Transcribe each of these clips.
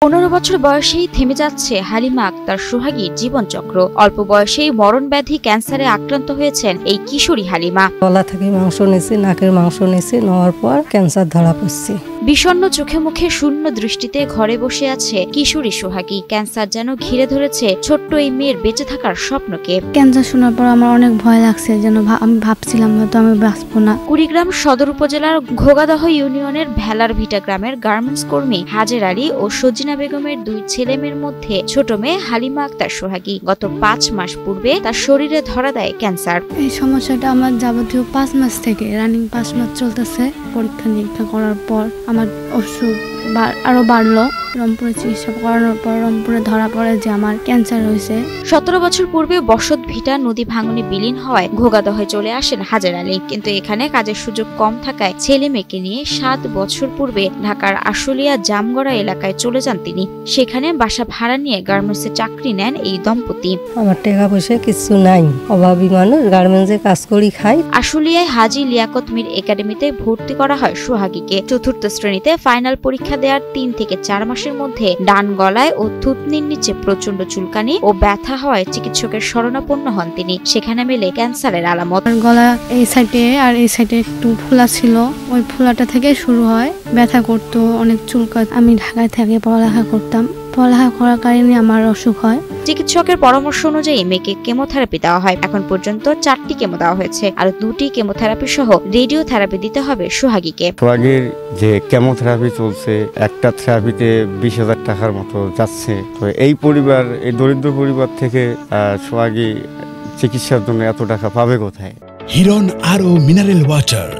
15 বছর বয়সেই থেমে যাচ্ছে হালিমা আক্তার সোহাগীর জীবনচক্র। অল্প বয়সেই মরণ ব্যাধি ক্যান্সারে আক্রান্ত হয়েছেন এই কিশোরী হালিমা। গলা থেকে মাংস নিয়েছে, নাকের মাংস নিয়েছে, নেওয়ার পর ক্যান্সার ধরা পড়ছে। বিষণ্ণ চোখে মুখে শূন্য দৃষ্টিতে ঘরে বসে আছে কিশোরী সোহাগী। ক্যান্সার যেন ঘিরে ধরেছে ছোট্ট এই মেয়ের বেঁচে থাকার স্বপ্নকে। ক্যান্সার শোনার পর আমার অনেক ভয় লাগছে, যেন আমি ভাবছিলাম হয়তো আমি বাঁচবো না। কুড়িগ্রাম সদর উপজেলার ঘোগাদহ ইউনিয়নের ভেলার ভিটা গ্রামের গার্মেন্টস কর্মী হাজের আলী ও সজিনা বেগমের দুই ছেলে মেয়ের মধ্যে ছোট মেয়ে হালিমা আক্তার সোহাগী। গত 5 মাস পূর্বে তার শরীরে ধরা দেয় ক্যান্সার। এই সমস্যাটা আমার যাবতীয় 5 মাস থেকে রানিং 5 মাস চলতেছে। পরীক্ষা নিরীক্ষা করার পর আমার অসুখ আরো বাড়লো। রংপুরে চিকিৎসা করানোর পর রংপুরে ধরা পড়ে যে আমার ক্যান্সার হয়েছে। 17 বছর পূর্বে বসত ভিটা নদী ভাঙনে বিলীন হওয়ায় ঘোগাদহে চলে আসেন হাজের আলী। কিন্তু এখানে কাজের সুযোগ কম থাকায় ছেলে মেয়েকে নিয়ে 7 বছর পূর্বে ঢাকার আশুলিয়া জামগড়া এলাকায় চলে যান তিনি। সেখানে বাসা ভাড়া নিয়ে গার্মেন্টসে চাকরি নেন এই দম্পতি। আমার টাকা পয়সা কিছু নাই, অভাবী মানুষ, গার্মেন্টসে কাজ করি খাই। আশুলিয়ায় হাজী লিয়াকত মীর একাডেমিতে ভর্তি করা হয় সোহাগীকে। 4র্থ শ্রেণীতে ফাইনাল পরীক্ষা দেওয়ার 3 থেকে 4 মাসের মধ্যে ডান গলায় ও থুতনির নিচে প্রচন্ড চুলকানি ও ব্যথা হওয়ায় চিকিৎসকের শরণাপন্ন হন তিনি। সেখানে মেলে ক্যান্সারের আলামত। গলা এই সাইডে আর এই সাইডে একটু ফোলা ছিল, ওই ফোলাটা থেকে শুরু হয়, ব্যথা করতো, অনেক চুলকাত। আমি ঢাকায় থেকে পড়ালেখা করতাম, পড়ালেখা করার কারণে আমার অসুখ হয়। চিকিৎসকের পরামর্শ অনুযায়ী মেয়েকে কেমোথেরাপি দেওয়া হয়। এখন পর্যন্ত 4টি কেমো দেওয়া হয়েছে, আর 2টি কেমোথেরাপি সহ রেডিওথেরাপি দিতে হবে সোহাগীকে। সোহাগীর যে কেমোথেরাপি চলছে, একটা থেরাপিতে 20,000 টাকার মতো যাচ্ছে। তো এই দরিদ্র পরিবার থেকে সোহাগী চিকিৎসার জন্য এত টাকা পাবে কোথায়? হিরন আরও মিনারেল ওয়াটার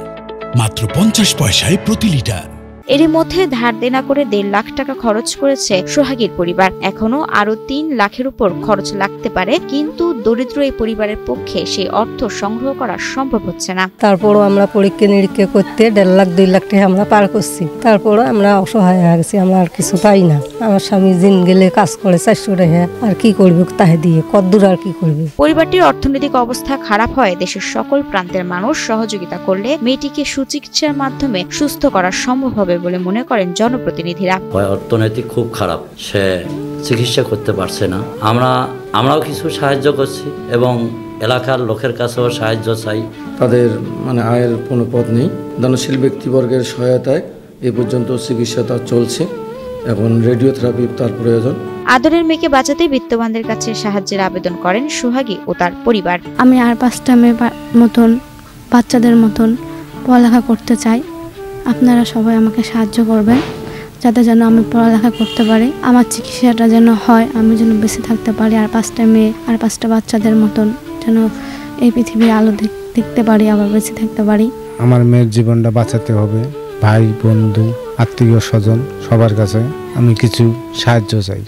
মাত্র 50 পয়সায় প্রতি লিটার। এরই মধ্যে ধার দেনা করে 1.5 লাখ টাকা খরচ করেছে সোহাগীর পরিবার। এখনো আরো 3 লাখের উপর খরচ লাগতে পারে, কিন্তু দরিদ্র এই পরিবারের পক্ষে সেই অর্থ সংগ্রহ করা সম্ভব হচ্ছে না। তারপরও আমরা পরীক্ষা নিরীক্ষা করতে 1.5 লাখ 2 লাখ টাকা আমরা পার করছি। তারপরও আমরা অসহায় হয়ে গেছি, আমরা আর কিছু পাই না। আমার স্বামী দিন গেলে কাজ করে 400 টাকা, আর কি করবে তাহে দিয়ে, কদ্দূর আর কি করবে। পরিবারটির অর্থনৈতিক অবস্থা খারাপ হয়। দেশের সকল প্রান্তের মানুষ সহযোগিতা করলে মেয়েটিকে সুচিকিৎসার মাধ্যমে সুস্থ করা সম্ভব হবে বলে মনে করেন জনপ্রতিনিধিরা। অর্থনৈতিক খুব খারাপ, সে চিকিৎসা করতে পারছে না। আমরাও কিছু সাহায্য করছি এবং এলাকার লোকের কাছেও সাহায্য চাই। তাদের আয়ের কোনো পথ নেই। দানশীল ব্যক্তিবর্গের সহায়তায় এ পর্যন্ত চিকিৎসা তার চলছে। এখন রেডিওথেরাপি তার প্রয়োজন। আদরের মেয়েকে বাঁচাতে বিত্তবানদের কাছে সাহায্যের আবেদন করেন সোহাগী ও তার পরিবার। আমি আর 5টা মেয়ে মতন বাচ্চাদের মতন পড়ালেখা করতে চাই। আপনারা সবাই আমাকে সাহায্য করবেন, যাতে যেন আমি পড়ালেখা করতে পারি, আমার চিকিৎসাটা যেন হয়, আমি যেন বেঁচে থাকতে পারি, আর 5টা মেয়ে আর 5টা বাচ্চাদের মতন যেন এই পৃথিবীর আলো দেখতে পারি, আবার বেঁচে থাকতে পারি। আমার মেয়ের জীবনটা বাঁচাতে হবে। ভাই বন্ধু আত্মীয় স্বজন সবার কাছে আমি কিছু সাহায্য চাই।